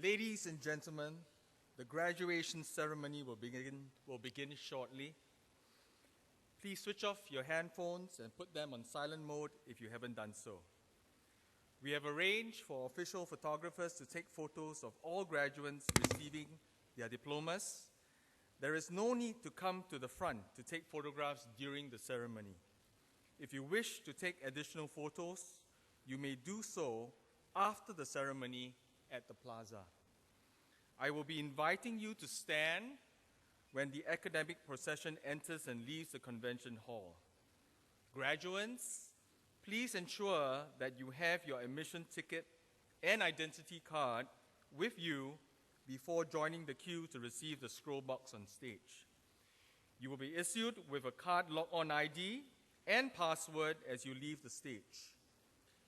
Ladies and gentlemen, the graduation ceremony will begin shortly. Please switch off your handphones and put them on silent mode if you haven't done so. We have arranged for official photographers to take photos of all graduates receiving their diplomas. There is no need to come to the front to take photographs during the ceremony. If you wish to take additional photos, you may do so after the ceremony at the plaza. I will be inviting you to stand when the academic procession enters and leaves the convention hall. Graduates, please ensure that you have your admission ticket and identity card with you before joining the queue to receive the scroll box on stage. You will be issued with a card lock-on ID and password as you leave the stage.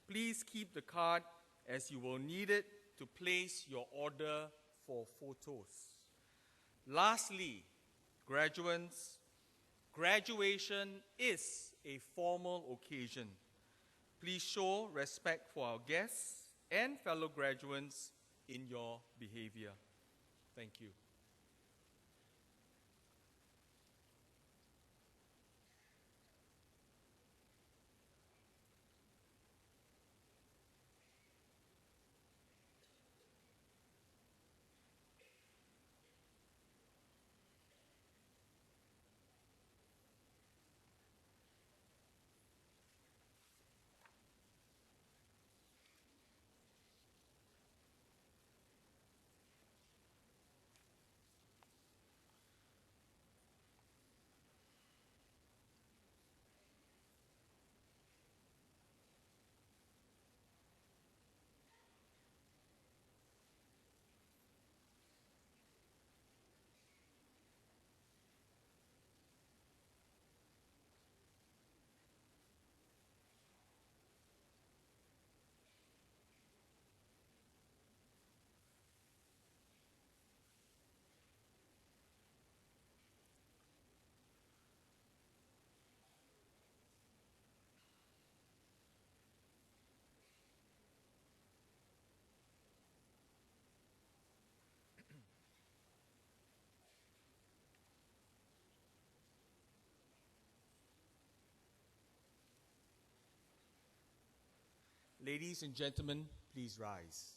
Please keep the card as you will need it to place your order for photos. Lastly, graduates, graduation is a formal occasion. Please show respect for our guests and fellow graduates in your behavior. Thank you. Ladies and gentlemen, please rise.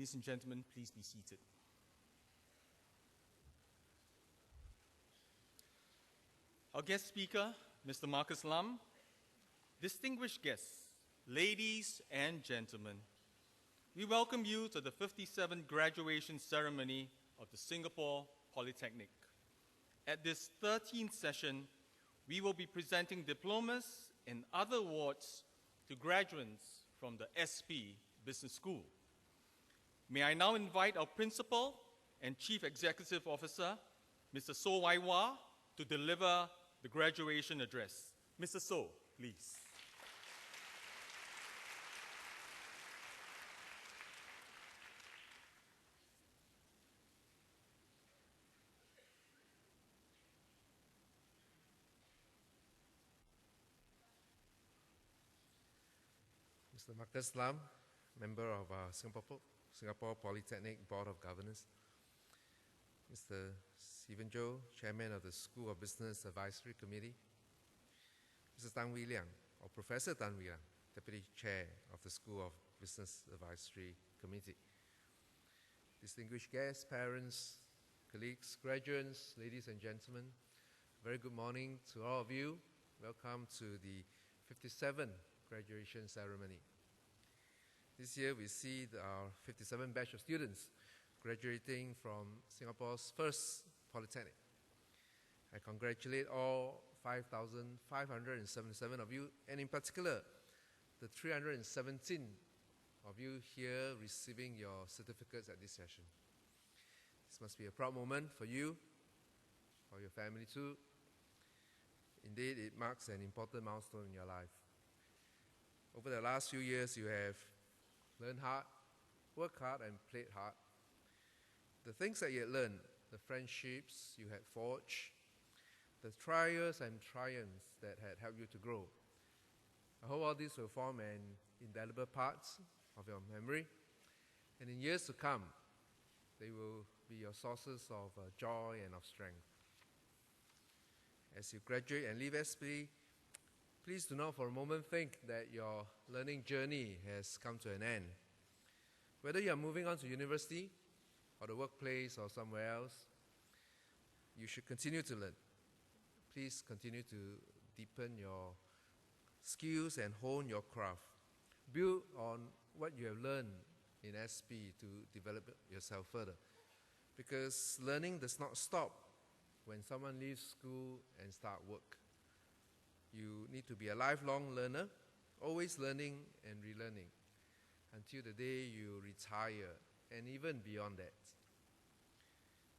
Ladies and gentlemen, please be seated. Our guest speaker, Mr. Marcus Lam, distinguished guests, ladies and gentlemen, we welcome you to the 57th graduation ceremony of the Singapore Polytechnic. At this 13th session, we will be presenting diplomas and other awards to graduates from the SP Business School. May I now invite our Principal and Chief Executive Officer, Mr. So Wai Wah, to deliver the graduation address. Mr. So, please. Mr. Marcus Lam, member of Singapore Polytechnic Board of Governors. Mr. Stephen Joe, Chairman of the School of Business Advisory Committee. Mr. Tan Wee Liang, or Professor Tan Wee Liang, Deputy Chair of the School of Business Advisory Committee. Distinguished guests, parents, colleagues, graduates, ladies and gentlemen, very good morning to all of you. Welcome to the 57th graduation ceremony. This year we see our 57th batch of students graduating from Singapore's first Polytechnic. I congratulate all 5,577 of you, and in particular, the 317 of you here receiving your certificates at this session. This must be a proud moment for you, for your family too. Indeed, it marks an important milestone in your life. Over the last few years, you have learned hard, worked hard, and played hard. The things that you had learned, the friendships you had forged, the trials and triumphs that had helped you to grow. I hope all this will form an indelible part of your memory, and in years to come, they will be your sources of joy and of strength. As you graduate and leave SP, please do not for a moment think that your learning journey has come to an end. Whether you are moving on to university, or the workplace, or somewhere else, you should continue to learn. Please continue to deepen your skills and hone your craft. Build on what you have learned in SP to develop yourself further. Because learning does not stop when someone leaves school and start work. You need to be a lifelong learner, always learning and relearning, until the day you retire, and even beyond that.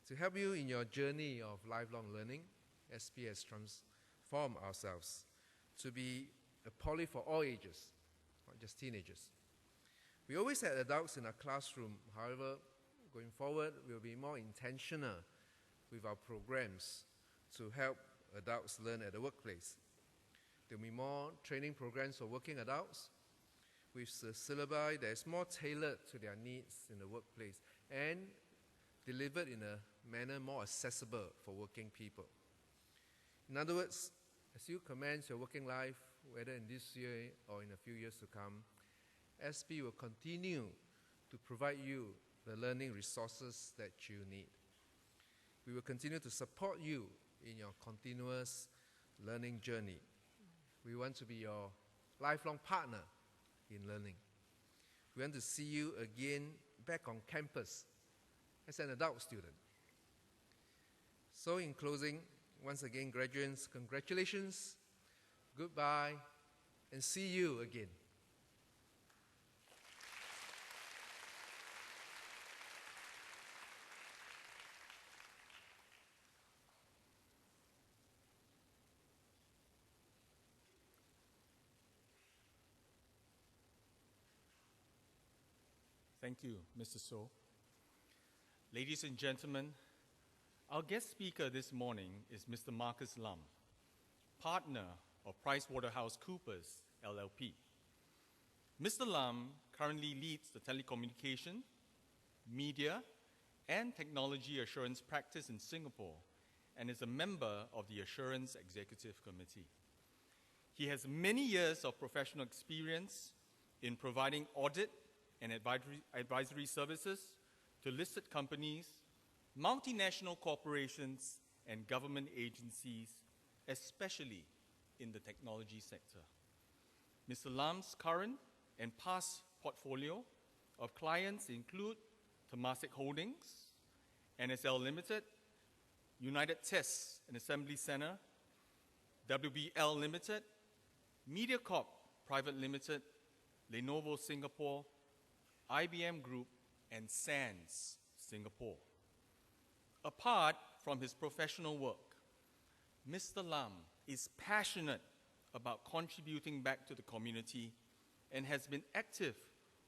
To help you in your journey of lifelong learning, SP has transformed ourselves to be a poly for all ages, not just teenagers. We always had adults in our classroom. However, going forward, we'll be more intentional with our programs to help adults learn at the workplace. There will be more training programs for working adults with the syllabi that is more tailored to their needs in the workplace and delivered in a manner more accessible for working people. In other words, as you commence your working life, whether in this year or in a few years to come, SP will continue to provide you the learning resources that you need. We will continue to support you in your continuous learning journey. We want to be your lifelong partner in learning. We want to see you again back on campus as an adult student. So in closing, once again, graduates, congratulations, goodbye, and see you again. Thank you, Mr. So. Ladies and gentlemen, our guest speaker this morning is Mr. Marcus Lam, partner of PricewaterhouseCoopers, LLP. Mr. Lam currently leads the telecommunication, media, and technology assurance practice in Singapore and is a member of the Assurance Executive Committee. He has many years of professional experience in providing audit and advisory services to listed companies, multinational corporations, and government agencies, especially in the technology sector. Mr. Lam's current and past portfolio of clients include Temasek Holdings, NSL Limited, United Tests and Assembly Center, WBL Limited, MediaCorp Private Limited, Lenovo Singapore, IBM Group, and SANS Singapore. Apart from his professional work, Mr. Lam is passionate about contributing back to the community and has been active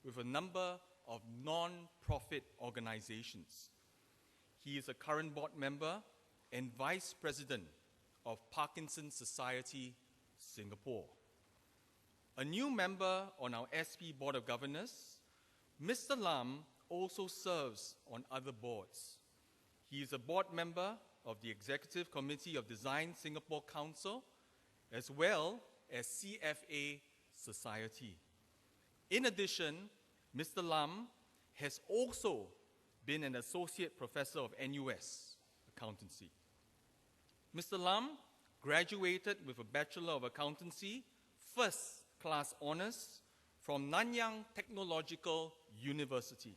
with a number of non-profit organizations. He is a current board member and vice president of Parkinson's Society, Singapore. A new member on our SP Board of Governors, Mr. Lam also serves on other boards. He is a board member of the Executive Committee of Design Singapore Council, as well as CFA Society. In addition, Mr. Lam has also been an associate professor of NUS Accountancy. Mr. Lam graduated with a Bachelor of Accountancy, first class honors from Nanyang Technological University.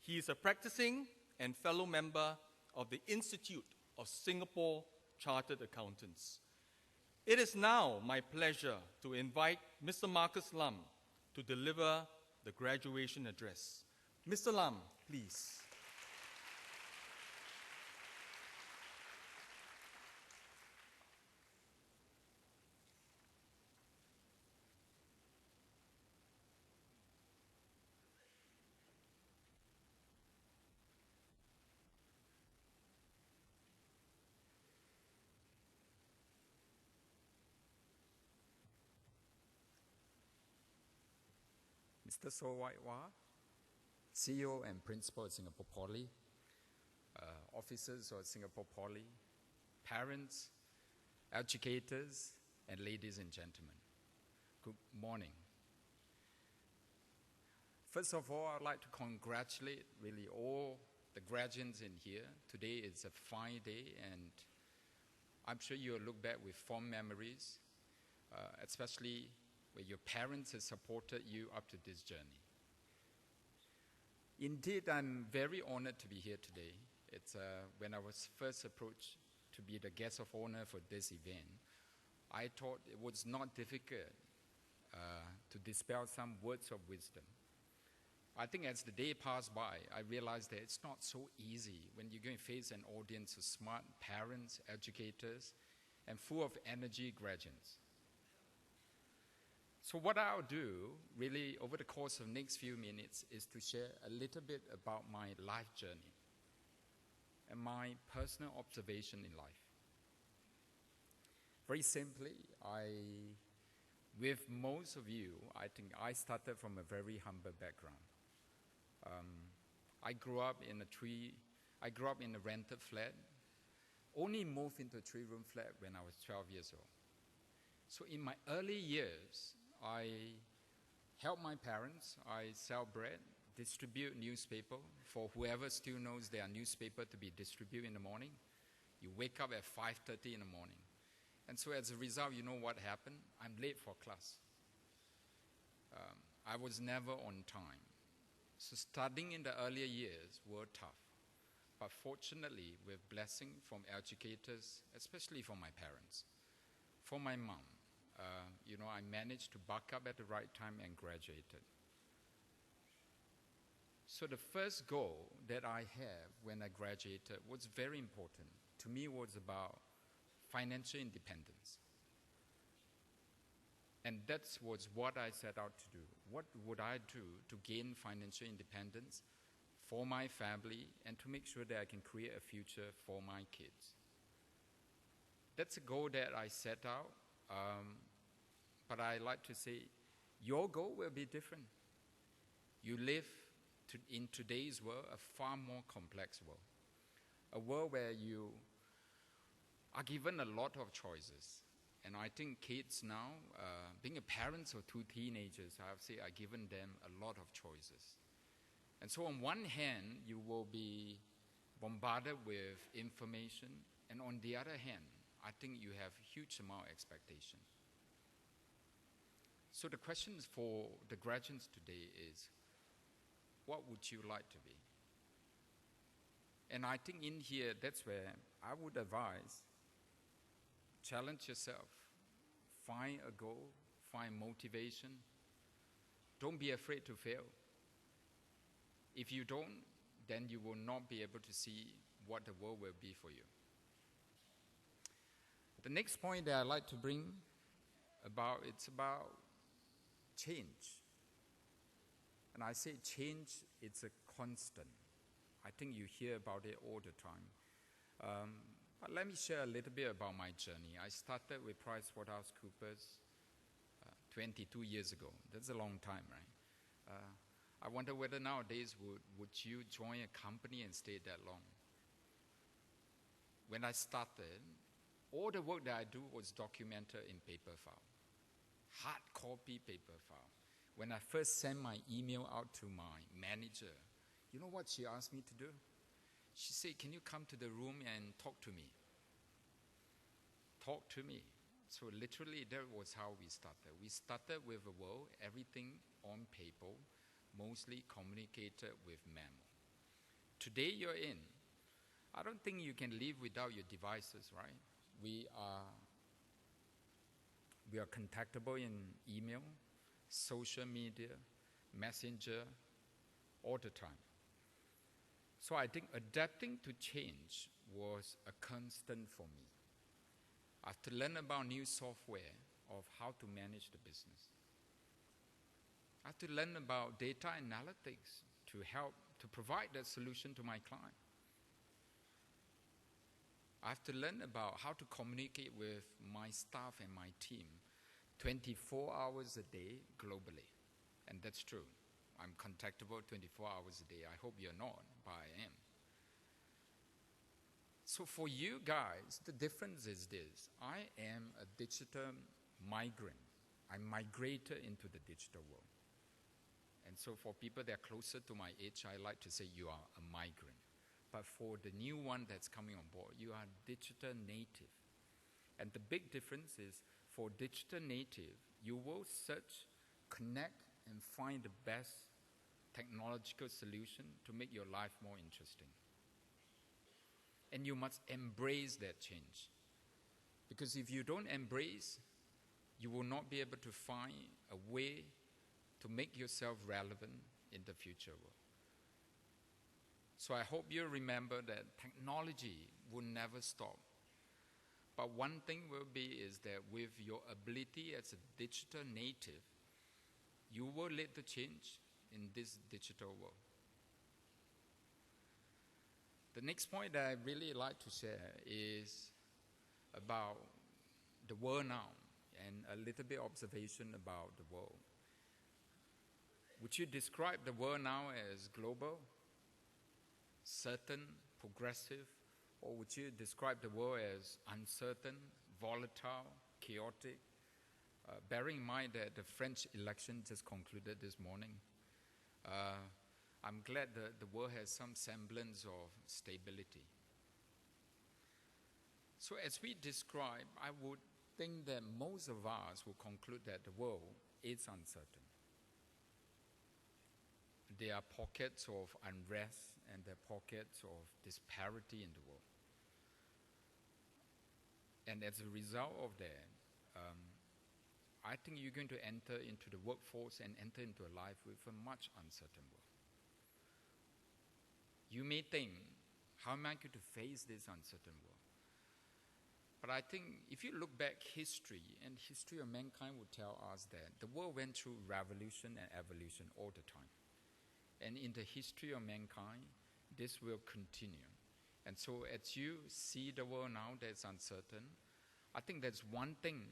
He is a practicing and fellow member of the Institute of Singapore Chartered Accountants. It is now my pleasure to invite Mr. Marcus Lam to deliver the graduation address. Mr. Lam, please. Mr. So Wai Wah, CEO and Principal at Singapore Poly, officers of Singapore Poly, parents, educators, and ladies and gentlemen, good morning. First of all, I'd like to congratulate really all the graduates in here. Today is a fine day, and I'm sure you'll look back with fond memories, especially where your parents have supported you up to this journey. Indeed, I'm very honored to be here today. It's when I was first approached to be the guest of honor for this event, I thought it was not difficult to dispel some words of wisdom. I think as the day passed by, I realized that it's not so easy when you're going to face an audience of smart parents, educators, and full of energy graduates. So what I'll do, really, over the course of the next few minutes, is to share a little bit about my life journey and my personal observation in life. Very simply, with most of you, I think I started from a very humble background. I grew up in a rented flat, only moved into a 3-room flat when I was 12 years old. So in my early years, I helped my parents. I sell bread, distribute newspaper. For whoever still knows there are newspaper to be distributed in the morning. You wake up at 5:30 in the morning. And so as a result, you know what happened? I'm late for class. I was never on time. So studying in the earlier years were tough. But fortunately, with blessing from educators, especially from my parents, for my mom, I managed to buck up at the right time and graduated. So the first goal that I have when I graduated was very important. To me, it was about financial independence. And that was what I set out to do. What would I do to gain financial independence for my family and to make sure that I can create a future for my kids? That's a goal that I set out. But I like to say, your goal will be different. You live in today's world, a far more complex world. A world where you are given a lot of choices. And I think kids now, being a parent of two teenagers, I have to say, I've given them a lot of choices. And so on one hand, you will be bombarded with information, and on the other hand, I think you have huge amount of expectation. So the questions for the graduates today is, what would you like to be? And I think in here, that's where I would advise, challenge yourself, find a goal, find motivation. Don't be afraid to fail. If you don't, then you will not be able to see what the world will be for you. The next point that I'd like to bring about, it's about change. And I say change, it's a constant. I think you hear about it all the time. But let me share a little bit about my journey. I started with PricewaterhouseCoopers 22 years ago. That's a long time, right? I wonder whether nowadays would you join a company and stay that long? When I started, all the work that I do was documented in paper file, hard copy paper file. When I first sent my email out to my manager, you know what she asked me to do? She said, can you come to the room and talk to me? Talk to me. So literally, that was how we started. We started with a world, everything on paper, mostly communicated with memo. Today you're in. I don't think you can live without your devices, right? We are contactable in email, social media, messenger, all the time. So I think adapting to change was a constant for me. I have to learn about new software of how to manage the business. I have to learn about data analytics to help to provide that solution to my client. I have to learn about how to communicate with my staff and my team 24 hours a day globally. And that's true. I'm contactable 24 hours a day. I hope you're not, but I am. So for you guys, the difference is this. I am a digital migrant. I migrated into the digital world. And so for people that are closer to my age, I like to say you are a migrant. But for the new one that's coming on board, you are digital native. And the big difference is for digital native, you will search, connect, and find the best technological solution to make your life more interesting. And you must embrace that change. Because if you don't embrace, you will not be able to find a way to make yourself relevant in the future world. So I hope you remember that technology will never stop. But one thing will be is that with your ability as a digital native, you will lead the change in this digital world. The next point that I really like to share is about the world now and a little bit observation about the world. Would you describe the world now as global, certain, progressive, or would you describe the world as uncertain, volatile, chaotic? Bearing in mind that the French election just concluded this morning, I'm glad that the world has some semblance of stability. So as we describe, I would think that most of us will conclude that the world is uncertain. There are pockets of unrest and there are pockets of disparity in the world. And as a result of that, I think you're going to enter into the workforce and enter into a life with a much uncertain world. You may think, how am I going to face this uncertain world? But I think if you look back history, and history of mankind will tell us that the world went through revolution and evolution all the time. And in the history of mankind, this will continue. And so as you see the world now that's uncertain, I think that's one thing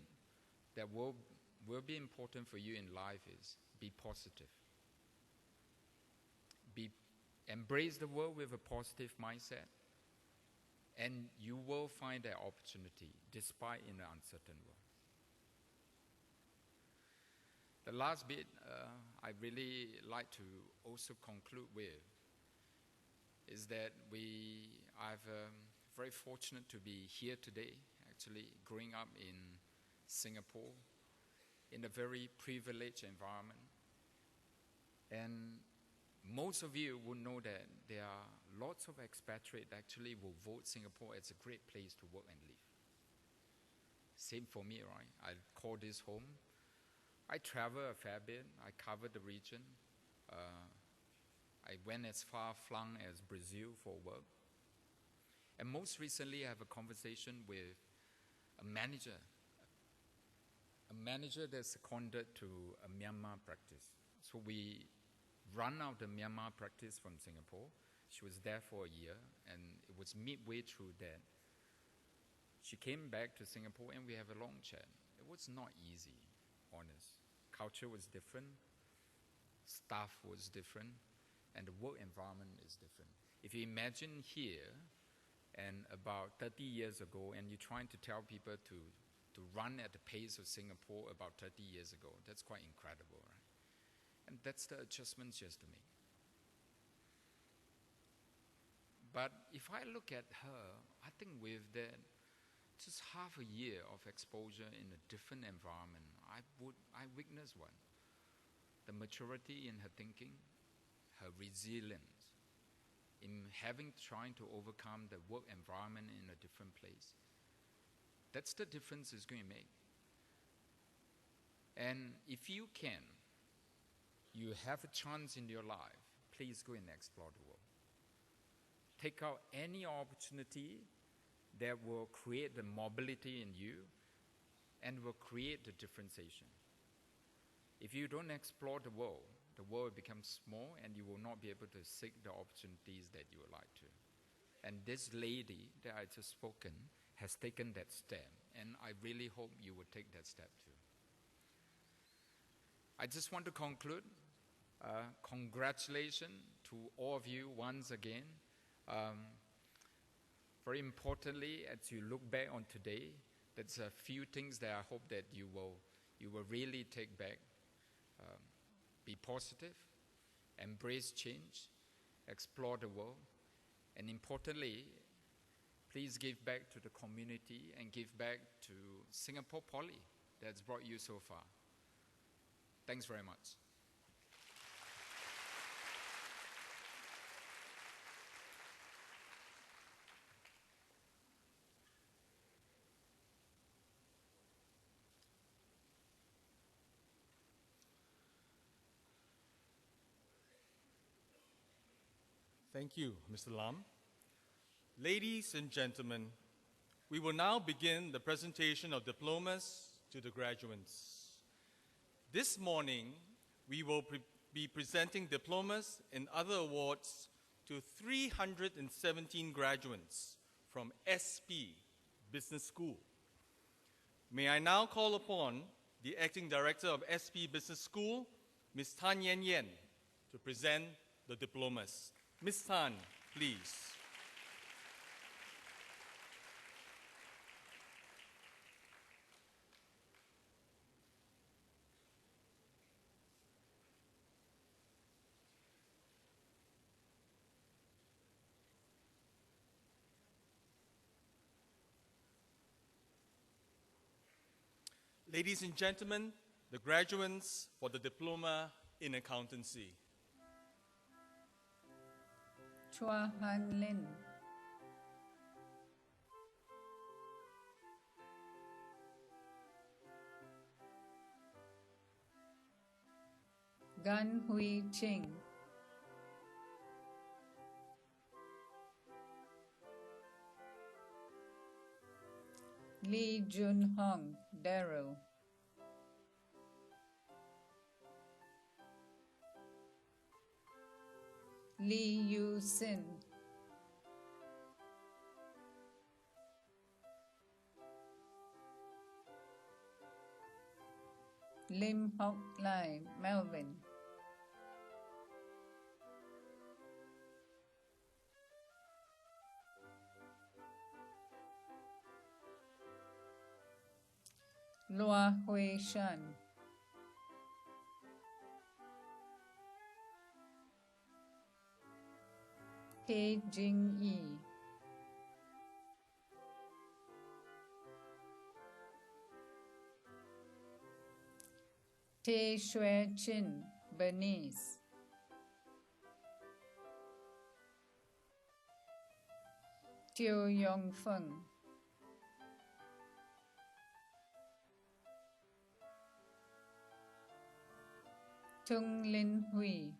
that will be important for you in life is be positive. Embrace the world with a positive mindset, and you will find that opportunity despite in an uncertain world. The last bit I really like to also conclude with is that I've very fortunate to be here today, actually growing up in Singapore in a very privileged environment. And most of you will know that there are lots of expatriates actually will vote Singapore as a great place to work and live. Same for me, right? I call this home. I travel a fair bit. I cover the region. I went as far-flung as Brazil for work. And most recently, I have a conversation with a manager that's seconded to a Myanmar practice. So we run out the Myanmar practice from Singapore. She was there for a year, and it was midway through that. She came back to Singapore, and we have a long chat. It was not easy, honest. Culture was different, staff was different, and the work environment is different. If you imagine here, and about 30 years ago, and you're trying to tell people to run at the pace of Singapore about 30 years ago, that's quite incredible, right? And that's the adjustments you have to make. But if I look at her, I think with that, just half a year of exposure in a different environment, I witnessed one. The maturity in her thinking, her resilience, in trying to overcome the work environment in a different place. That's the difference it's going to make. And if you can, you have a chance in your life, please go and explore the world. Take out any opportunity that will create the mobility in you and will create the differentiation. If you don't explore the world becomes small and you will not be able to seek the opportunities that you would like to. And this lady that I just spoken has taken that step, and I really hope you will take that step too. I just want to conclude. Congratulations to all of you once again. Very importantly, as you look back on today, there's a few things that I hope that you will really take back. Be positive, embrace change, explore the world, and importantly, please give back to the community and give back to Singapore Poly that's brought you so far. Thanks very much. Thank you, Mr. Lam. Ladies and gentlemen, we will now begin the presentation of diplomas to the graduates. This morning, we will be presenting diplomas and other awards to 317 graduates from SP Business School. May I now call upon the Acting Director of SP Business School, Ms. Tan Yen Yen, to present the diplomas. Ms. Tan, please. Ladies and gentlemen, the graduates for the Diploma in Accountancy. Chua Han Lin, Gan Hui Ching, Lee Jun Hong, Daryl, Lee Yu Sin, Lim Hock Lai, Melvin, Lua Hui Shan, He Jing Yi, Te Shui Chin, Bernice, Teo Yong Feng, Tung Lin Hui,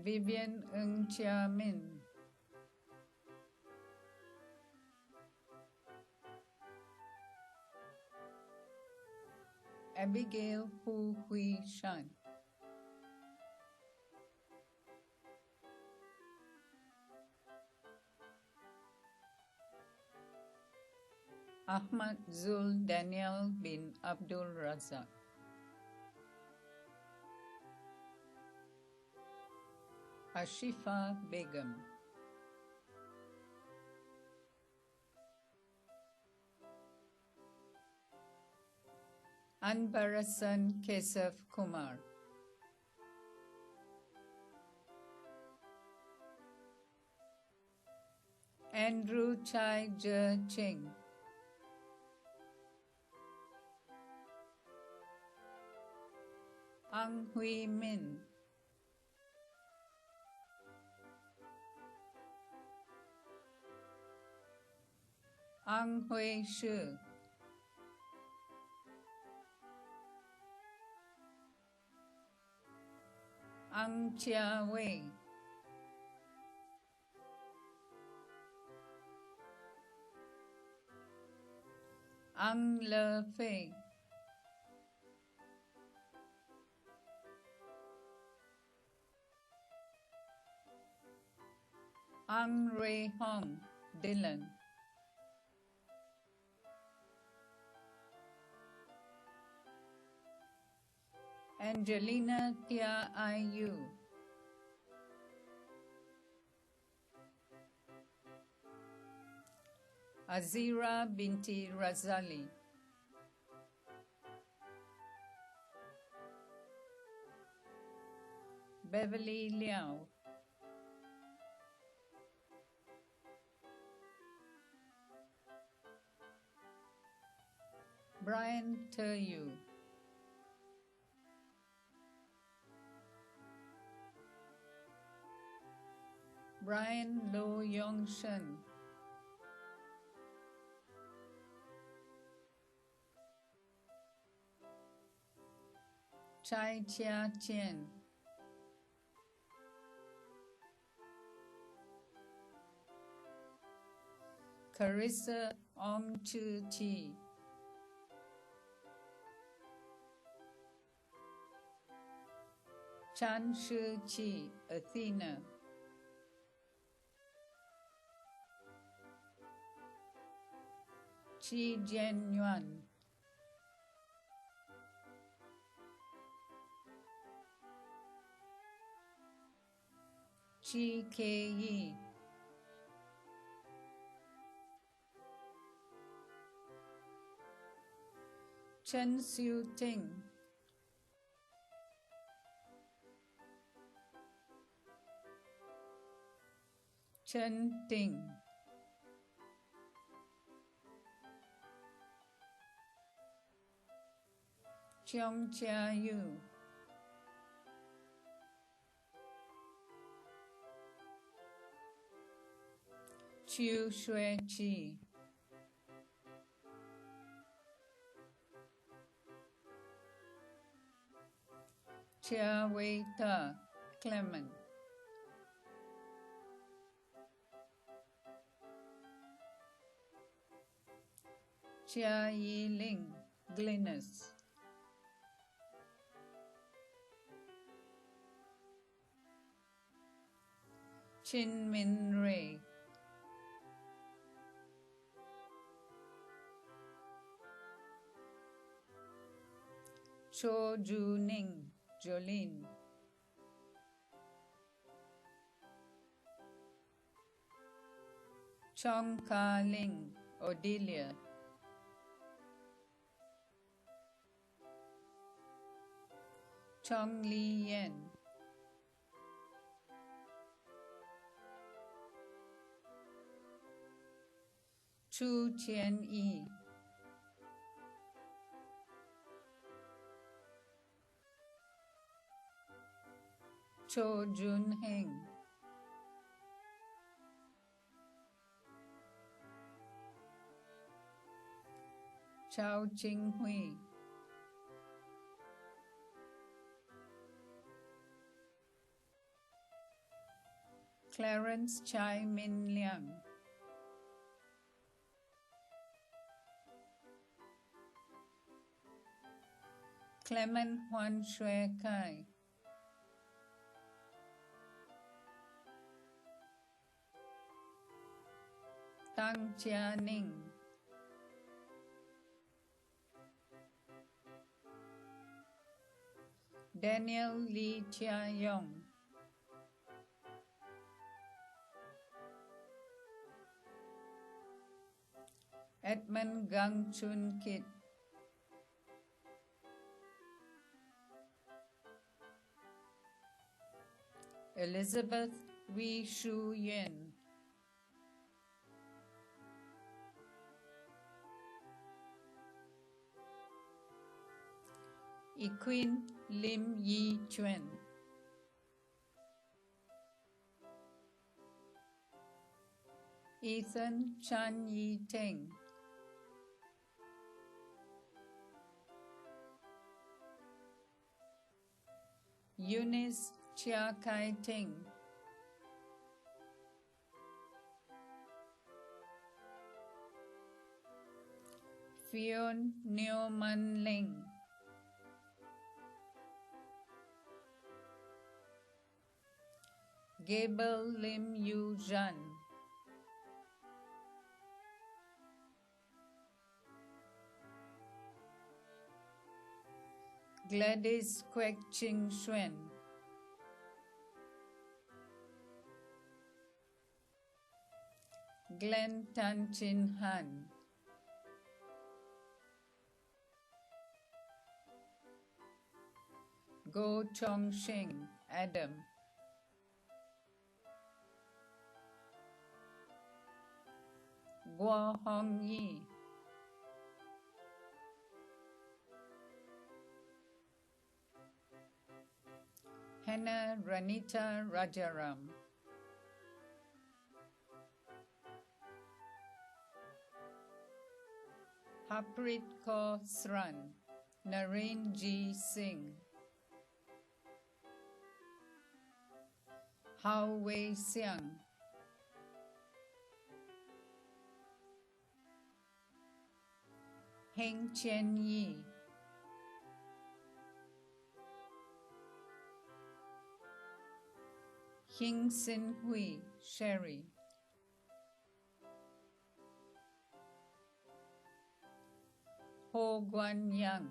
Vivian Ng Chia Min, Abigail Hu Hui Shan, Ahmad Zul Daniel bin Abdul Razak, Ashifa Begum, Anbarasan Kesaf Kumar, Andrew Chai Je Ching, Ang Hui Min, Ang Hui Shu, Ang Chia Wei, Ang Le Fei, Ang Ray Hong, Dylan, Angelina Tia Ayu, Azira binti Razali, Beverly Liao, Brian Teryu, Brian Lo Yong Shen, Chai Chia Chen, Carissa Ong Chu Chi, Chan Shu Chi, Athena, Chi Jian Yuan, Chi Ke Yi, Chen Xiu Ting, Chen Ting, Cheong Chia Yu, Chiu Shui Chi, Chia Wei Ta, Clement, Chia Yi Ling, Glynis, Chin Min Ray, Cho Ju Ning, Jolene, Chong Ka Ling, Odelia, Chong Li Yen, Chu Tian Yi, Cho Jun Heng, Chao Ching Hui, Clarence Chai Min Liang, Clement Huan Shui Kai, Tang Chia Ning, Daniel Lee Chia Yong, Edmund Gang Chun Kit, Elizabeth Wee Shu Yen, Equine Lim Yi Chuen, Ethan Chan Yi Teng, Eunice Chia Kai Ting, Fion Neo Man Ling, Gable Lim Yu Zhan, Gladys Kwek Ching Xuan, Glenn Tan Chin Han, Go Chong Shing Adam, Guo Hong Yi, Hannah Ranita Rajaram, Harpreet Kaur Sran, Naren G. Singh, Hao Wei Xiang, Heng Chen Yi, Hing Sin Hui Sherry, Ho Guan Yang,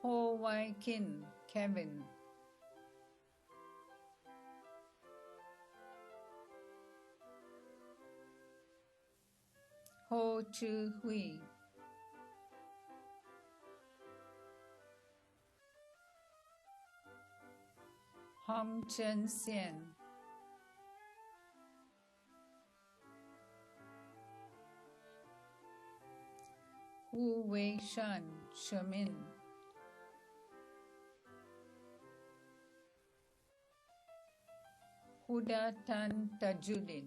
Ho Wai Kin Kevin, Ho Chu Hui, Hong Chen Xian, Wu Wei Shan Shamin, Huda Tan Tajuddin,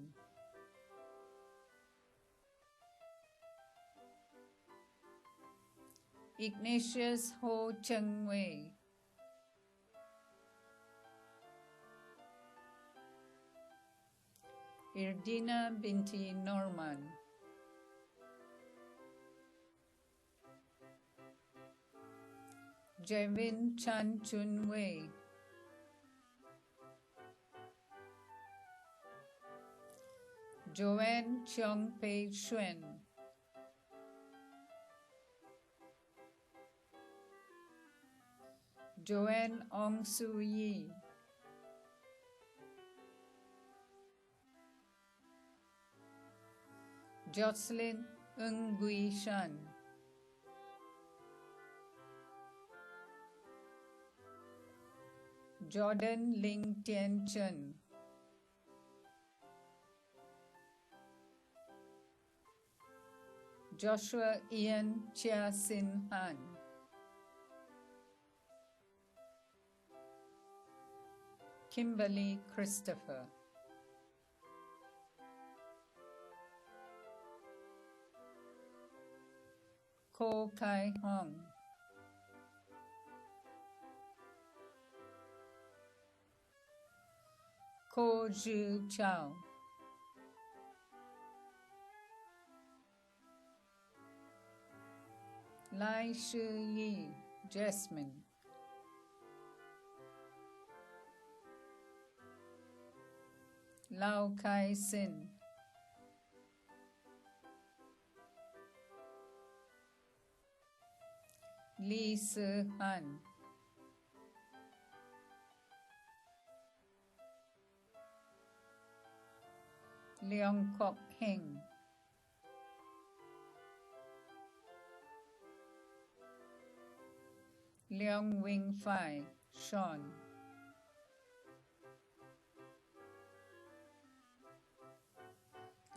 Ignatius Ho Cheng Wei, Irdina Binti Norman, Jevin Chan Chun Wei, Joanne Cheong Pei Xuan, Joanne Ong Su Yi, Jocelyn Ng Gui Shan, Jordan Ling Tien Chen, Joshua Ian Chia Sin Han, Kimberly Christopher, Ko Kai Hong, Ko Zhu Chao, Lai Shi Yi Jasmine, Lau Kai Sin, Lee Se Han, Leong Kok Heng, Leong Wing Fai, Sean,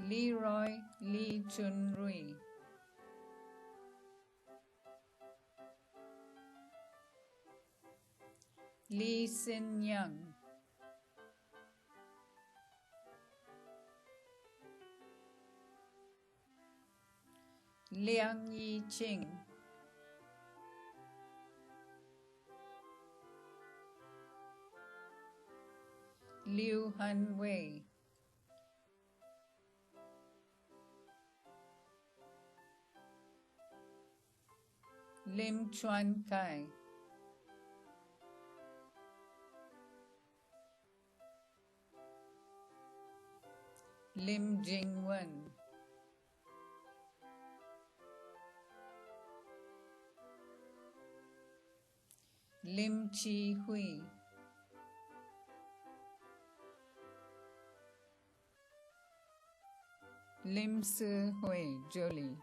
Leroy Lee Chun Rui, Lee Sin Young, Liang Yi Ching, Liu Han Wei, Lim Chuan Kai, Lim Jing Wen, Lim Chi Hui, Lim Se Hui Jolie,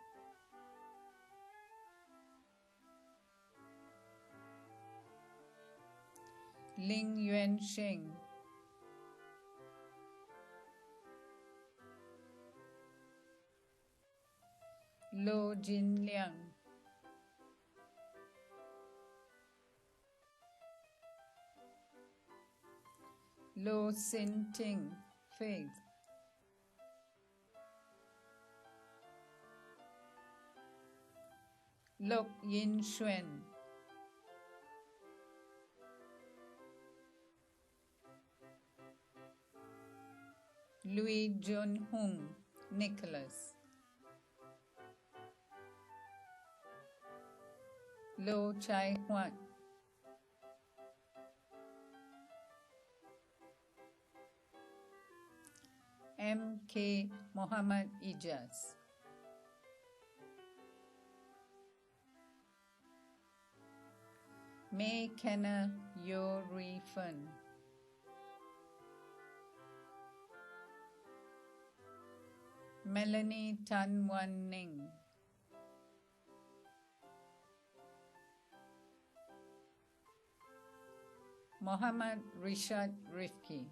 Ling Yuan Sheng, Lo Jin Liang, Lo Sin Ting Faith, Lok Yin Xuan, Louis Jun Hung Nicholas, Lo Chai Huan, M.K. Muhammad Ijaz, May Kenna Yo Ri Fun, Melanie Tan Wan Ning, Muhammad Rishad Rifki,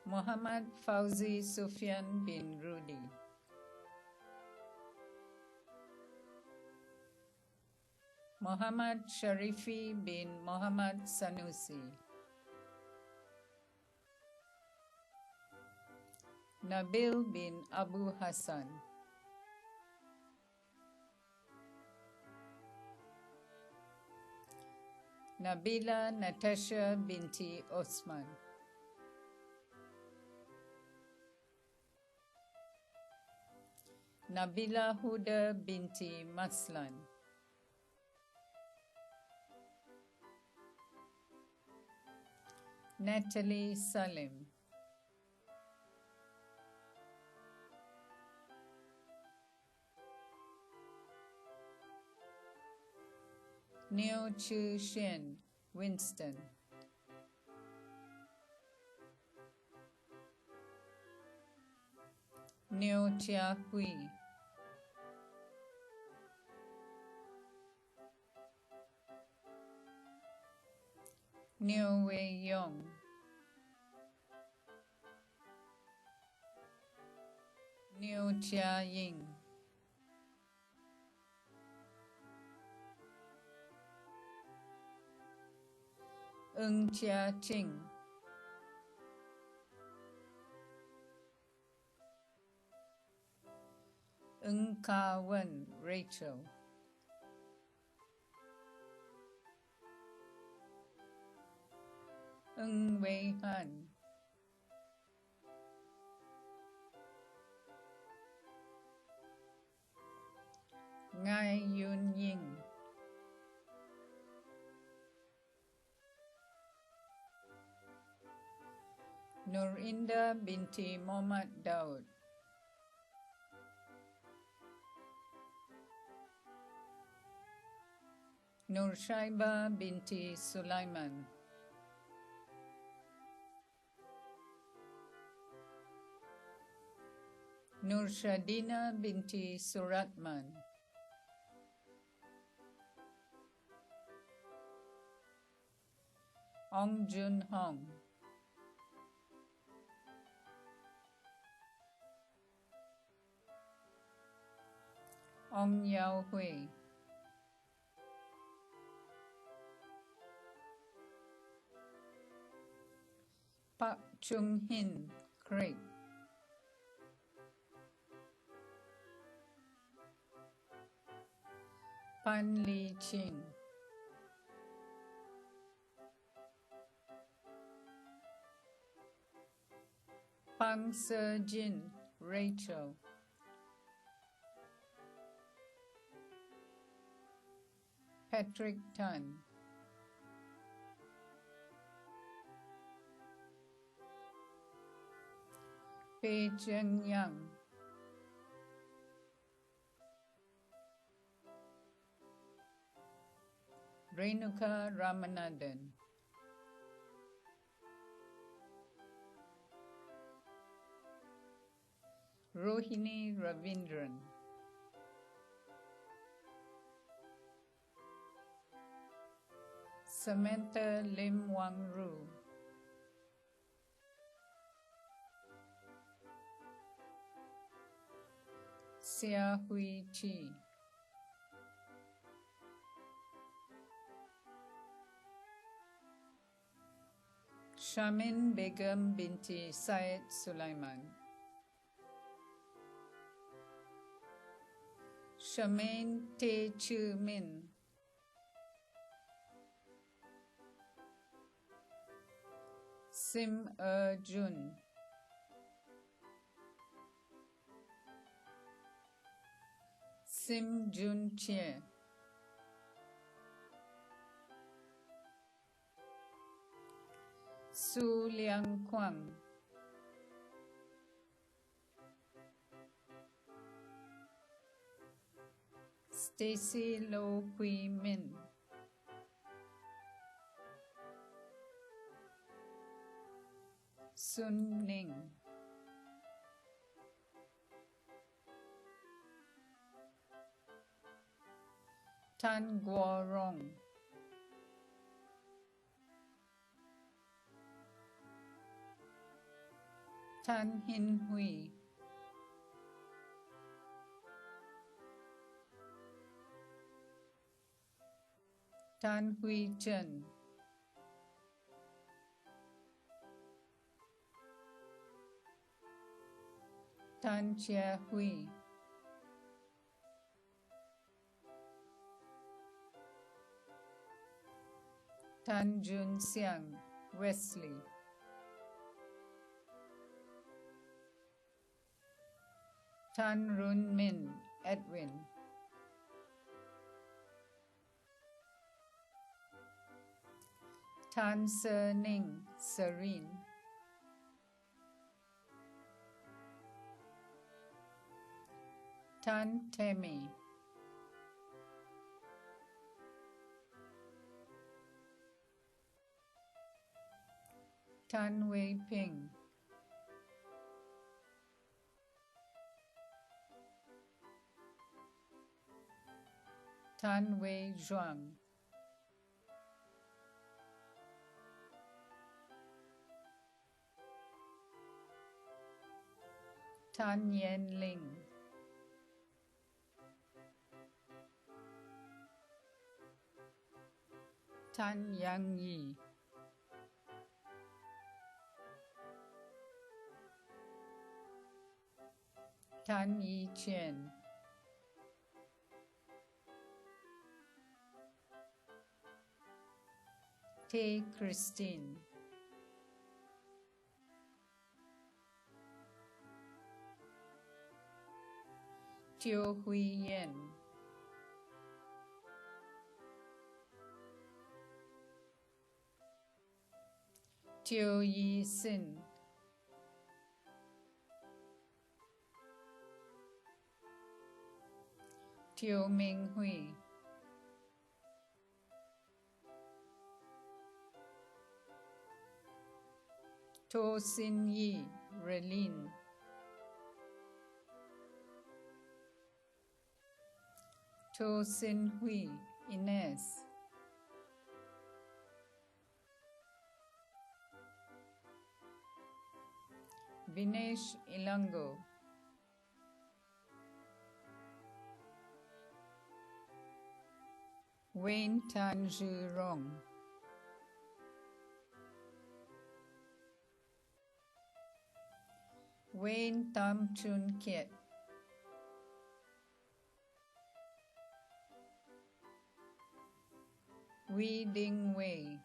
Muhammad Fauzi Sufyan bin Rudi, Muhammad Sharifi bin Muhammad Sanusi, Nabil bin Abu Hassan, Nabila Natasha binti Osman, Nabila Huda binti Maslan, Natalie Salim, Neo Chu Shen Winston, Neo Chia Hui, Neo Wei Yong, Neo Chia Ying, Ung Chia Ching, Ung Ka Wen Rachel, Ung Wei Han, Ngai Yun Ying, Nurinda binti Muhammad Daud, Nur Shaiba binti Sulaiman, Nur Shadina binti Suratman, Ong Jun Hong, Ong Yao Hui, Park Chung Hin, Craig, Pan Li Ching, Pang Se Jin, Rachel, Patrick Tan, Pei Cheng Yang, Renuka Ramanathan, Rohini Ravindran, Samantha Lim Wang Ru, Xia Hui Chi, Shamin Begum binti Syed Sulaiman, Shamain Te Chu Min, Sim Jun, Sim Jun Chie, Su Liang Kwang, Stacy Lo Hui Min, Sun Ning, Tan Guo Rong, Tan Hin Hui, Tan Hui Chen, Tan Chia Hui, Tan Jun Xiang, Wesley, Tan Run Min, Edwin, Tan Se Ning, Serene, Tan Temi, Tan Wei Ping, Tan Wei Zhuang, Tan Yen Ling, Tan Yang Yi, Tan Yi Chen, Tay Christine, Teo Hui Yen, Teo Yi Sin, Teo Ming Hui, To Sin Yi, Relin, To Sin Hui, Ines, Vinesh Ilango, Wayne Tan Zhu Rong, Wayne Tam Chun Kiet, Wei Ding Wei,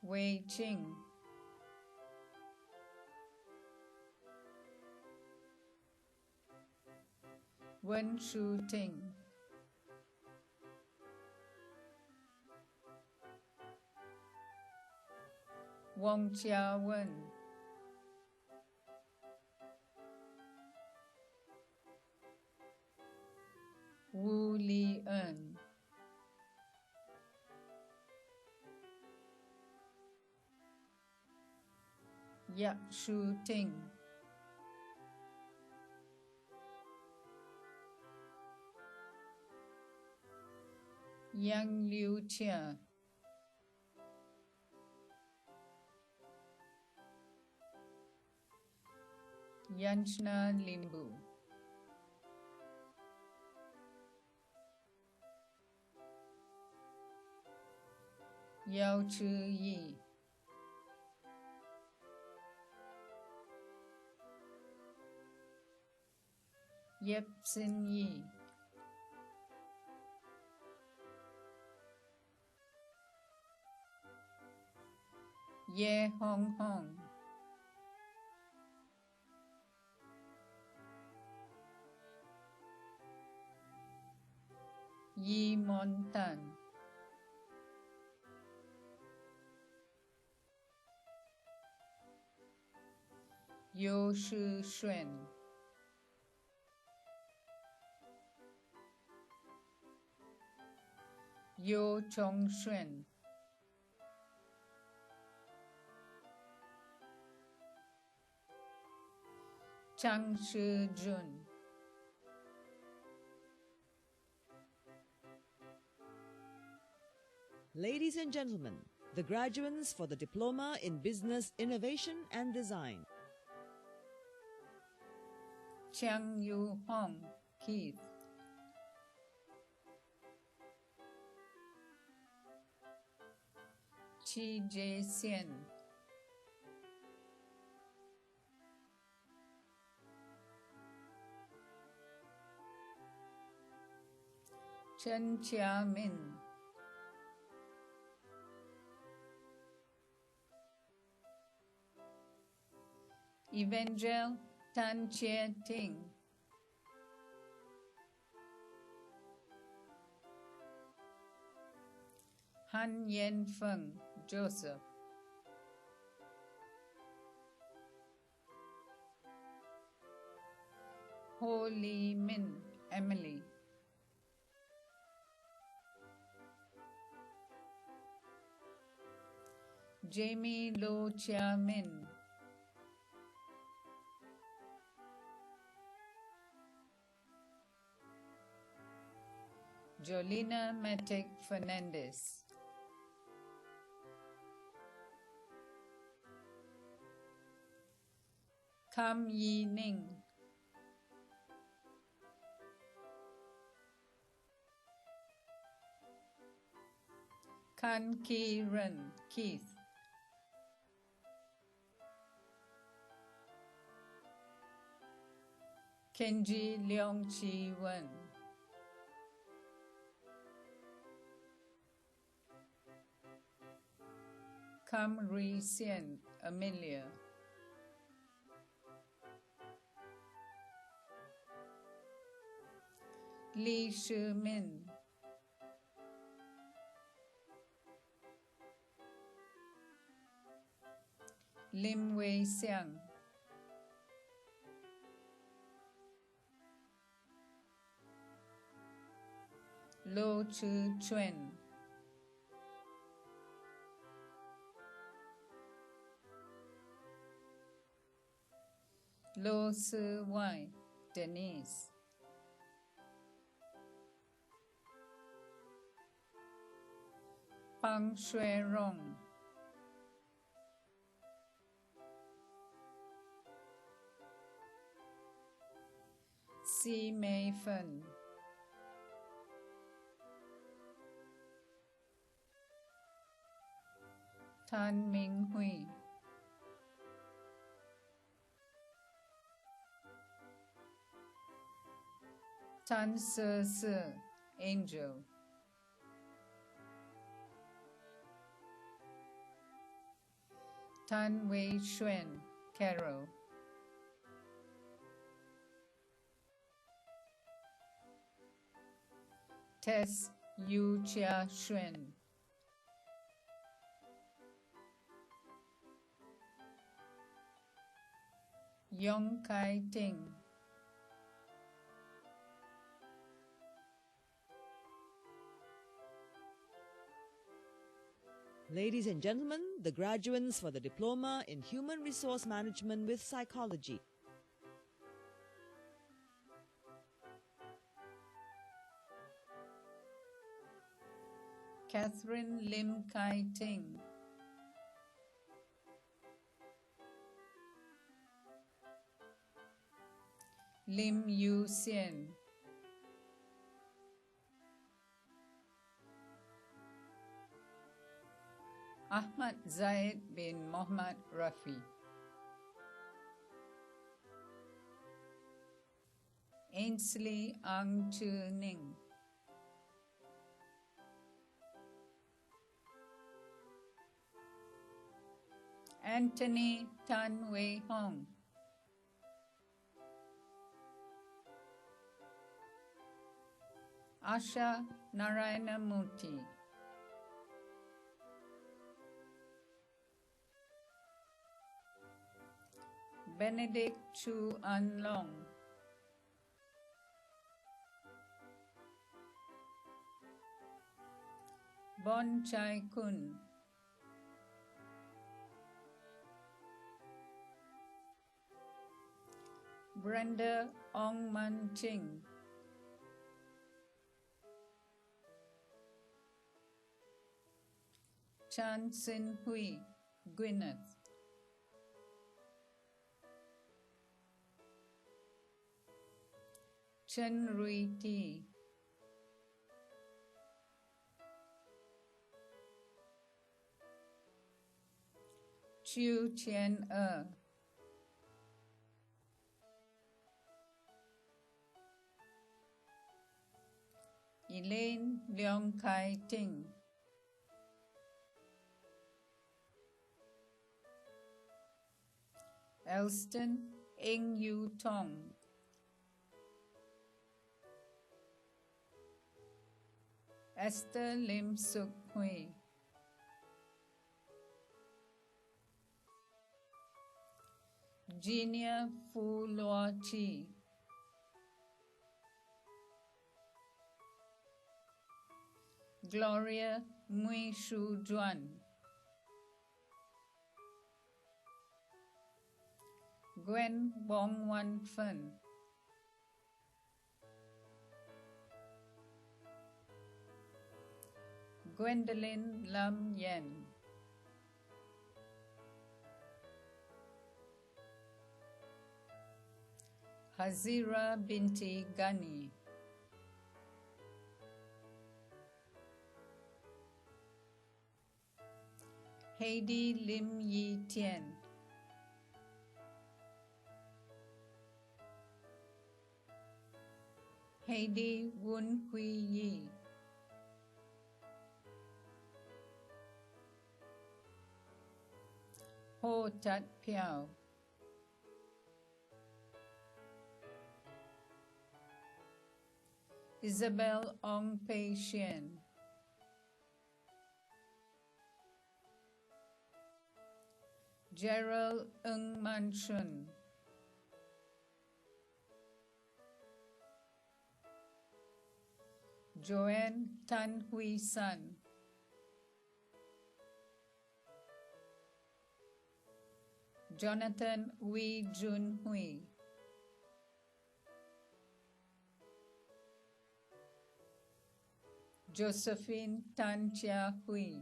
Wei Ching, Wen Shu Ting, Wong Chia Wen, Wu Li En, Yak Shu Ting, Yang Liu Chia, Yanchna Limbu, Yao Chu Yi, Yep Sin Yi, Ye Hong Hong, Yi Mon Tan, Yo Shu Xuan, Yo Chong Xuan, Chang Shi Jun, Ladies and gentlemen, the graduates for the Diploma in Business Innovation and Design. Chang Yu Hong, Keith, Chi J Sien, Chen Chia Min, Evangel Tan Chia Ting, Han Yen Feng, Joseph, Ho Li Min, Emily, Jamie Lo Chia Min, Jolina Matic Fernandez. Kam Yi Ning. Kan Ki Ren Keith. Kenji Leong Chi Wen. Kam Ri Sien Amelia. Lee Shi Min. Lim Wei Xiang. Lo Chu Chuen. Lo Si Wai Denise. Pang Shui Rong. Si Mei Fen. Tan Ming Hui. Tan Se Se Angel. Tan Wei Xuan Carol. Tess Yu Chia Xuan. Yong Kai Ting. Ladies and gentlemen, the graduates for the Diploma in Human Resource Management with Psychology. Catherine Lim Kai Ting. Lim Yu Sien. Ahmad Zaid bin Mohammad Rafi. Ainsley Ang Chu Ning. Anthony Tan Wei Hong. Asha Narayana Murthy. Benedict Chu An Long. Bon Chai Kun. Brenda Ong Man Ching. Chan Sin Hui, Gwyneth. Chen Rui Ti. Chiu Chien Elaine Leong Kai Ting. Elston Eng Yu Tong. Esther Lim Suk Hui. Genia Fu Lua Chi. Gloria Mui Shu Juan. Gwen Bong Wan Fen. Gwendolyn Lam Yen. Hazira binti Gani. Heidi Lim Yi Tien. Heidi Wun Hui Yi. Ho Tat Piao. Isabel Ong Pei Shien. Gerald Ng Man Shun. Joanne Tan Hui San. Jonathan Wee Jun Hui. Josephine Tan Chia Hui.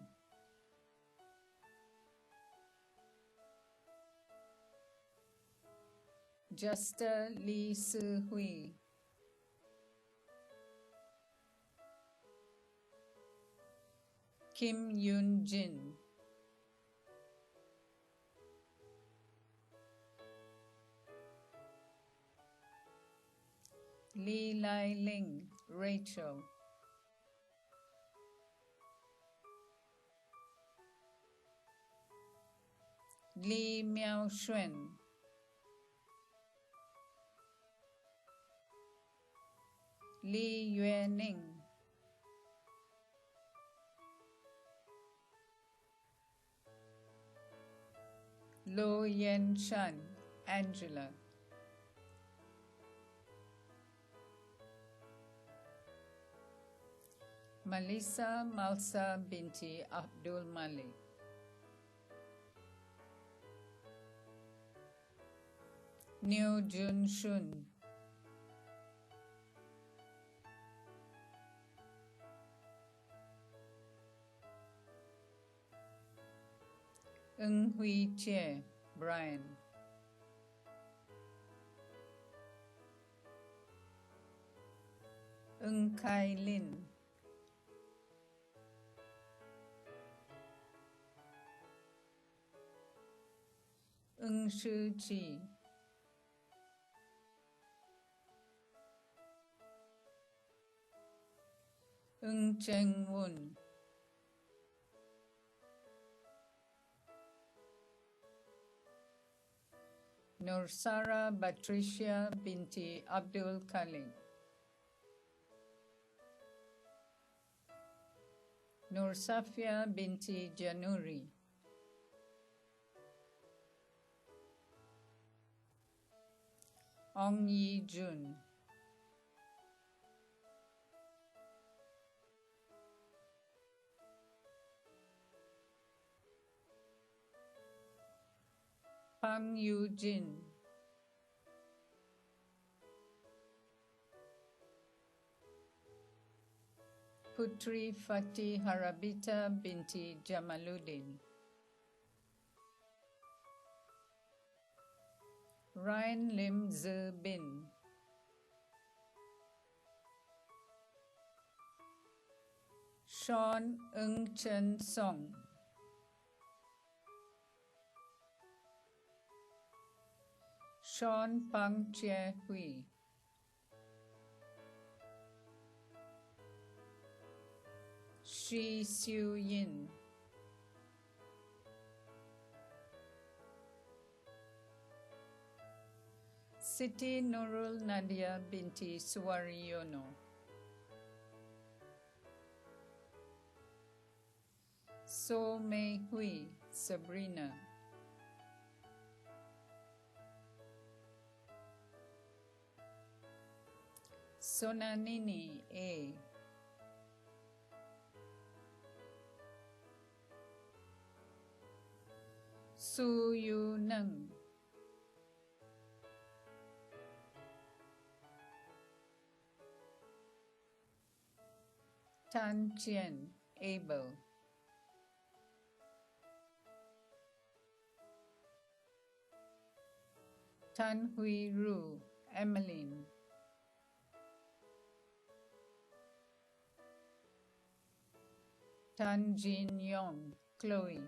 Juster Lee Su Hui. Kim Yoon Jin. Lee Lai Ling, Rachel. Lee Miao Xuan. Lee Yue Ning. Lo Yen Shan, Angela. Melissa Malsa binti Abdul Malik. Neo Jun Shun. Ng Hui Chie, Brian. Ng Kai Lin. Ng Shu Chi. Ng Cheng Wun. Nursara Patricia binti Abdul Khalid. Nur Safia binti Januri. Ong Yi Jun. Pang Yu Jin. Putri Fatih Harabita binti Jamaluddin. Ryan Lim Zi Bin. Sean Ng Chen Song. Sean Pang Chie Hui. Shi Xiu Yin. Siti Nurul Nadia binti Suwaryono. So Mei Hui, Sabrina. Sonanini A. Su Yu Neng. Tan Chien Abel. Tan Hui Ru, Emmeline. Tan Jin Yong, Chloe.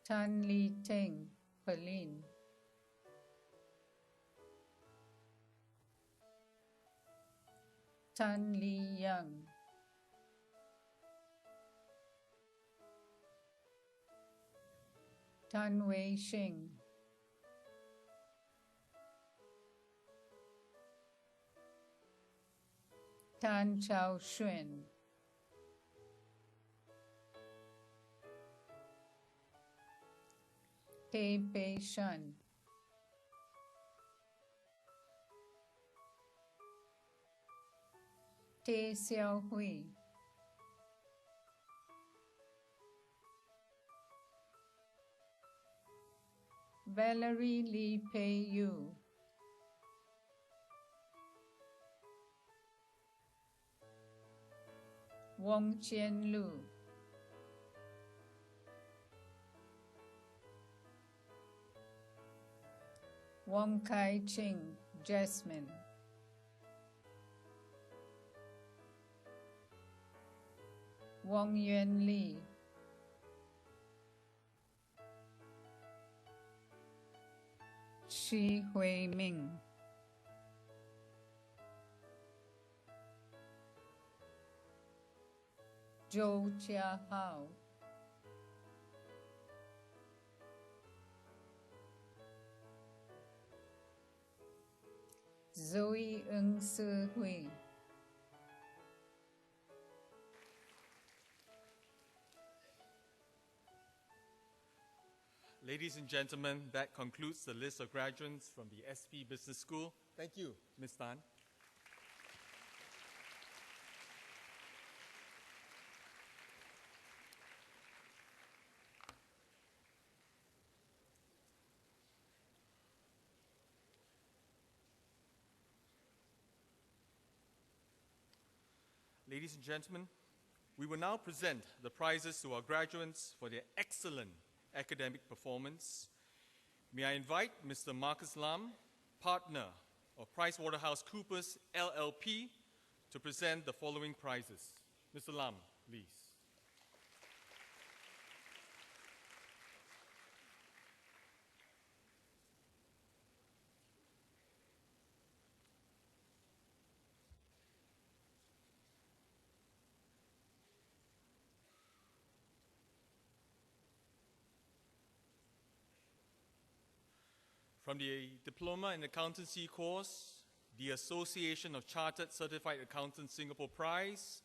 Tan Li Teng, Pauline. Tan Li Young. Tan Wei Shing. Tan Chao Xuan. Pei Pei Shan. Te Xiao Hui. Valerie Li Pei Yu. Wong Qian Lu. Wong Kai Ching, Jasmine. Wong Yuan Li. Shi Hui Ming. Zhou Chia Hao. Zoe Ng Se Hui. Ladies and gentlemen, that concludes the list of graduates from the SP Business School. Thank you, Ms. Tan. Ladies and gentlemen, we will now present the prizes to our graduates for their excellent academic performance. May I invite Mr. Marcus Lam, partner of PricewaterhouseCoopers LLP, to present the following prizes. Mr. Lam, please. From the Diploma in Accountancy course, the Association of Chartered Certified Accountants Singapore Prize,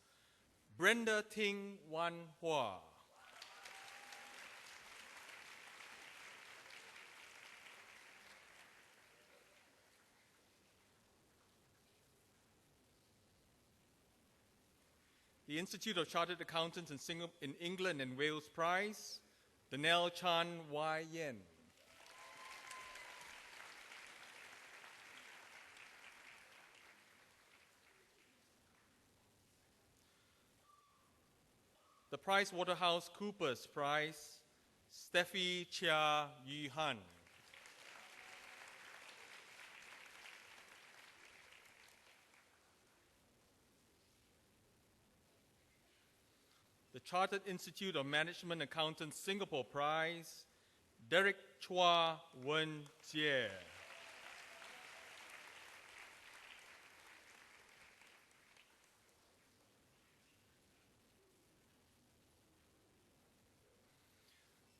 Brenda Ting Wan Hua. The Institute of Chartered Accountants in England and Wales Prize, Danelle Chan Y Yen. The PricewaterhouseCoopers Prize, Steffi Chia Yi Han. The Chartered Institute of Management Accountants Singapore Prize, Derek Chua Wen Jie.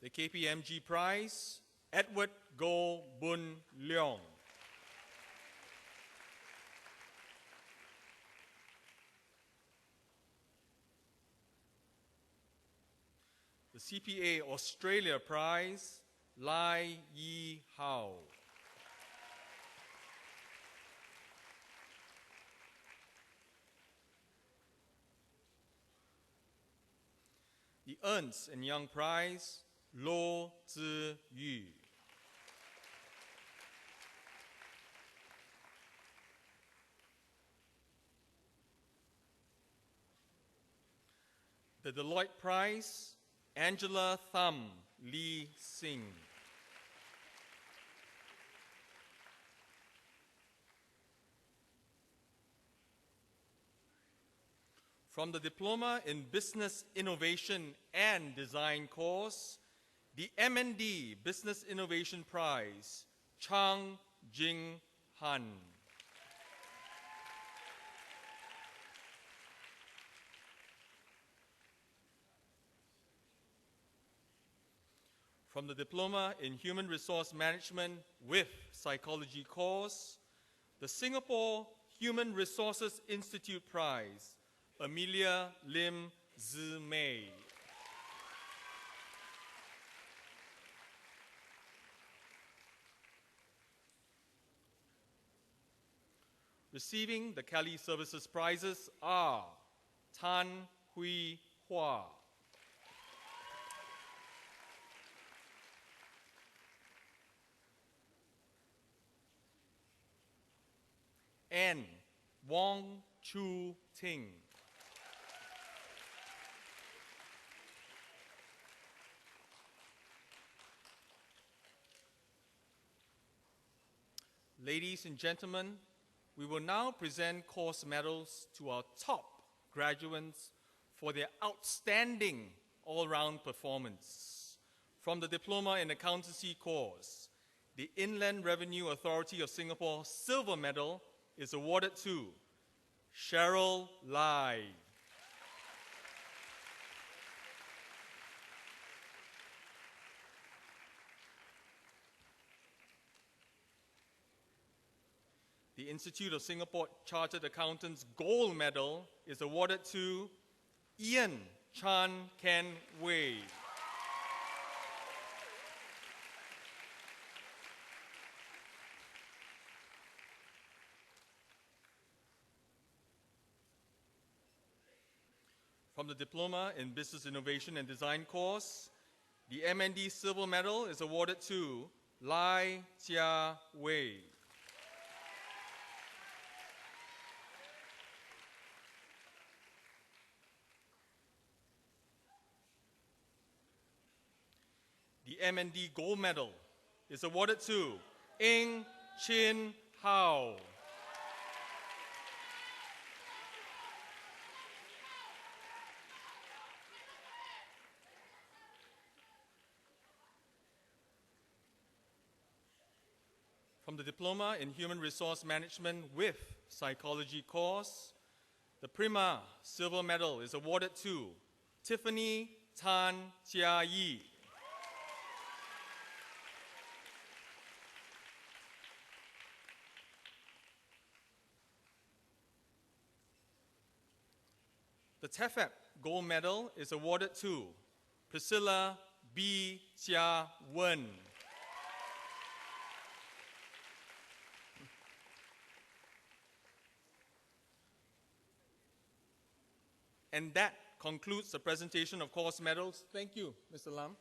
The KPMG Prize, Edward Goh Bun Leong. The CPA Australia Prize, Lai Yi Hao. The Ernst & Young Prize, Lo Zi Yu. the Deloitte Prize, Angela Thum Lee Singh. From the Diploma in Business Innovation and Design course, the M&D Business Innovation Prize, Chang Jing Han. From the Diploma in Human Resource Management with Psychology course, the Singapore Human Resources Institute Prize, Amelia Lim Zi Mei. Receiving the Kelly Services Prizes are Tan Hui Hua, and Wong Chu Ting. Ladies and gentlemen, we will now present course medals to our top graduates for their outstanding all-round performance. From the Diploma in Accountancy course, the Inland Revenue Authority of Singapore Silver Medal is awarded to Cheryl Lai. The Institute of Singapore Chartered Accountants Gold Medal is awarded to Ian Chan Ken Wei. From the Diploma in Business Innovation and Design course, the M&D Silver Medal is awarded to Lai Jia Wei. The M&D Gold Medal is awarded to Eng Chin Hao. From the Diploma in Human Resource Management with Psychology course, the Prima Silver Medal is awarded to Tiffany Tan Jia Yi. The TEFAP Gold Medal is awarded to Priscilla B. Jia Wen. And that concludes the presentation of course medals. Thank you, Mr. Lam.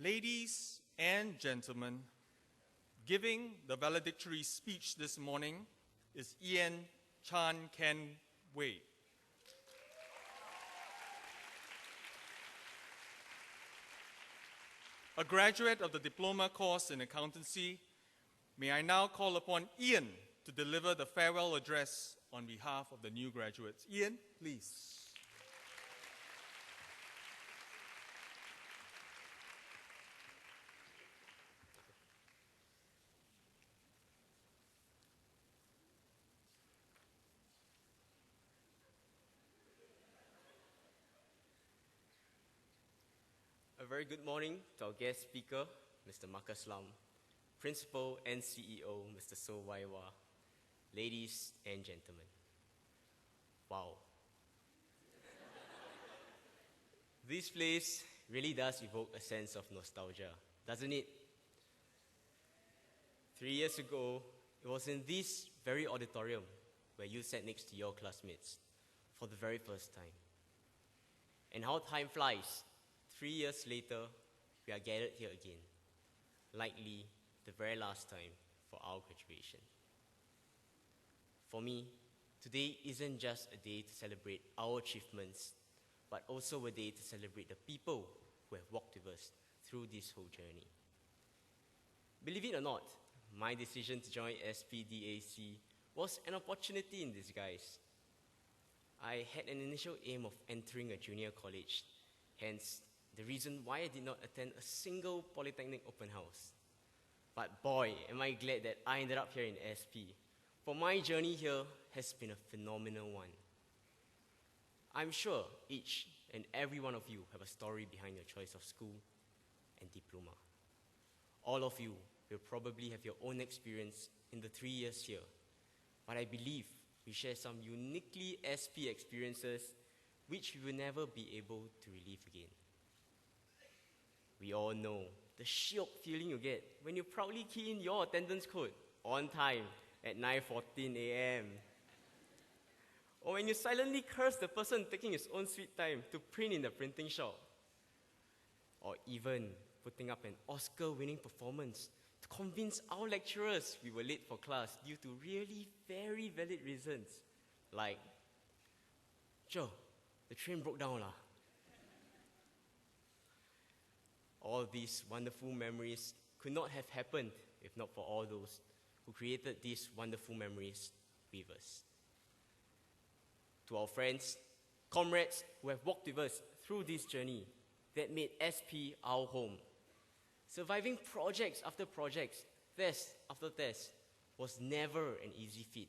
Ladies and gentlemen, giving the valedictory speech this morning is Ian Chan Ken Wei. A graduate of the Diploma course in Accountancy, may I now call upon Ian to deliver the farewell address on behalf of the new graduates. Ian, please. A very good morning to our guest speaker, Mr. Marcus Lam, Principal and CEO, Mr. So Waiwa, ladies and gentlemen. Wow. This place really does evoke a sense of nostalgia, doesn't it? 3 years ago, it was in this very auditorium where you sat next to your classmates for the very first time. And how time flies. 3 years later, we are gathered here again, likely the very last time for our graduation. For me, today isn't just a day to celebrate our achievements, but also a day to celebrate the people who have walked with us through this whole journey. Believe it or not, my decision to join SPDAC was an opportunity in disguise. I had an initial aim of entering a junior college, hence the reason why I did not attend a single Polytechnic open house. But boy, am I glad that I ended up here in SP, for my journey here has been a phenomenal one. I'm sure each and every one of you have a story behind your choice of school and diploma. All of you will probably have your own experience in the 3 years here, but I believe we share some uniquely SP experiences which we will never be able to relive again. We all know the shock feeling you get when you proudly key in your attendance code on time at 9:14 a.m. Or when you silently curse the person taking his own sweet time to print in the printing shop. Or even putting up an Oscar-winning performance to convince our lecturers we were late for class due to really very valid reasons. Like, Joe, the train broke down lah. All these wonderful memories could not have happened if not for all those who created these wonderful memories with us. To our friends, comrades who have walked with us through this journey that made SP our home. Surviving projects after projects, test after test, was never an easy feat.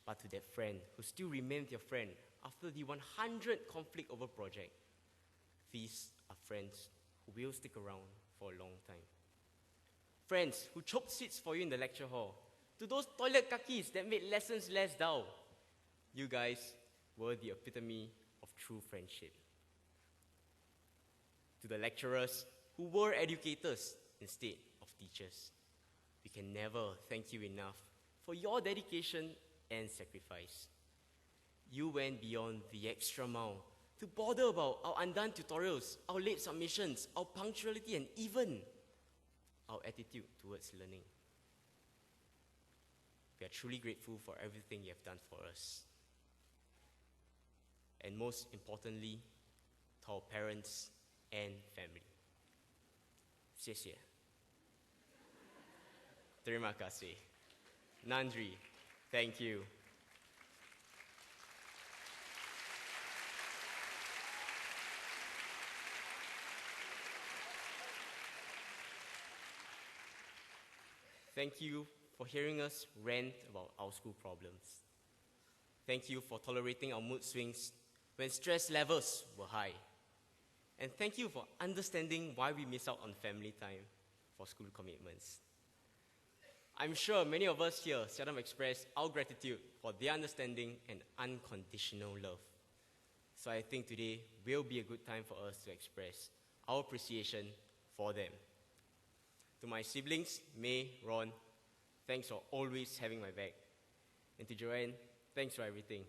But to that friend who still remained your friend after the 100 conflict over project, these are friends who will stick around for a long time. Friends who choked seats for you in the lecture hall, to those toilet kakis that made lessons less dull, you guys were the epitome of true friendship. To the lecturers who were educators instead of teachers, we can never thank you enough for your dedication and sacrifice. You went beyond the extra mile to bother about our undone tutorials, our late submissions, our punctuality, and even our attitude towards learning. We are truly grateful for everything you have done for us. And most importantly, to our parents and family. 谢谢. Terima kasih. Nandri, thank you. Thank you for hearing us rant about our school problems. Thank you for tolerating our mood swings when stress levels were high. And thank you for understanding why we miss out on family time for school commitments. I'm sure many of us here seldom express our gratitude for their understanding and unconditional love. So I think today will be a good time for us to express our appreciation for them. To my siblings, May, Ron, thanks for always having my back. And to Joanne, thanks for everything.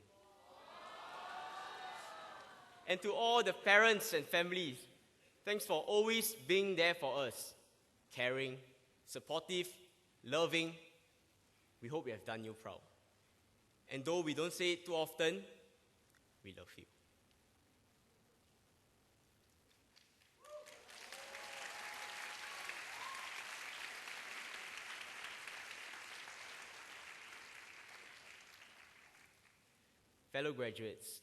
And to all the parents and families, thanks for always being there for us. Caring, supportive, loving. We hope we have done you proud. And though we don't say it too often, we love you. Fellow graduates,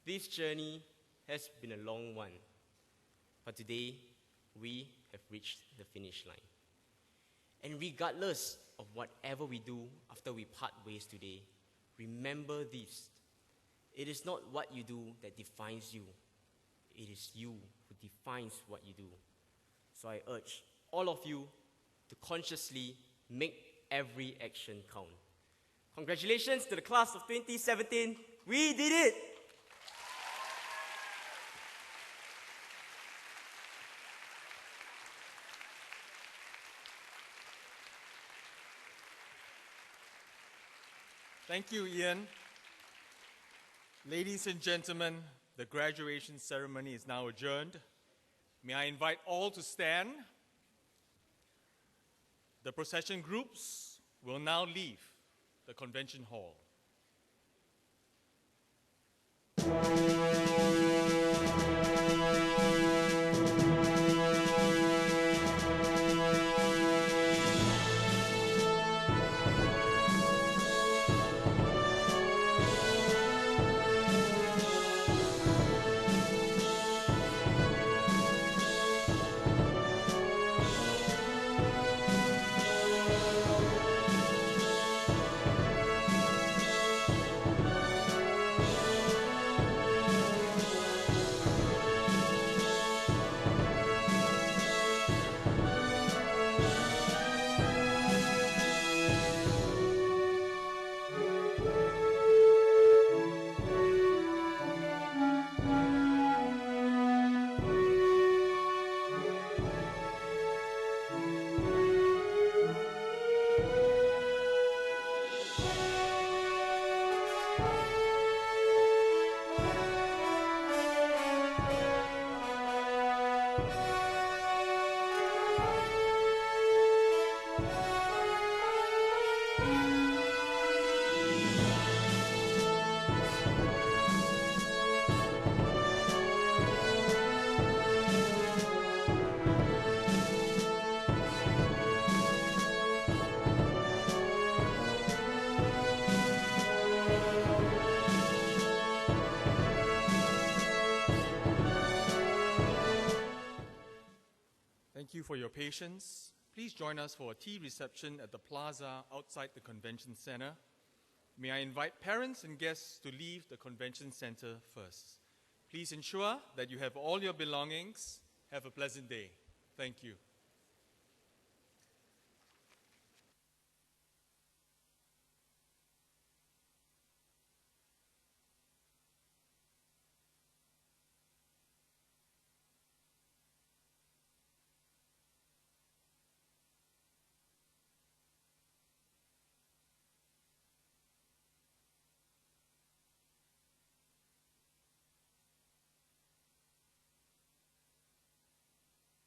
this journey has been a long one, but today we have reached the finish line. And regardless of whatever we do after we part ways today, remember this: it is not what you do that defines you, it is you who defines what you do. So I urge all of you to consciously make every action count. Congratulations to the class of 2017. We did it! Thank you, Ian. Ladies and gentlemen, the graduation ceremony is now adjourned. May I invite all to stand? The procession groups will now leave the convention hall. Thank you for your patience. Please join us for a tea reception at the plaza outside the convention center. May I invite parents and guests to leave the convention center first. Please ensure that you have all your belongings. Have a pleasant day. Thank you.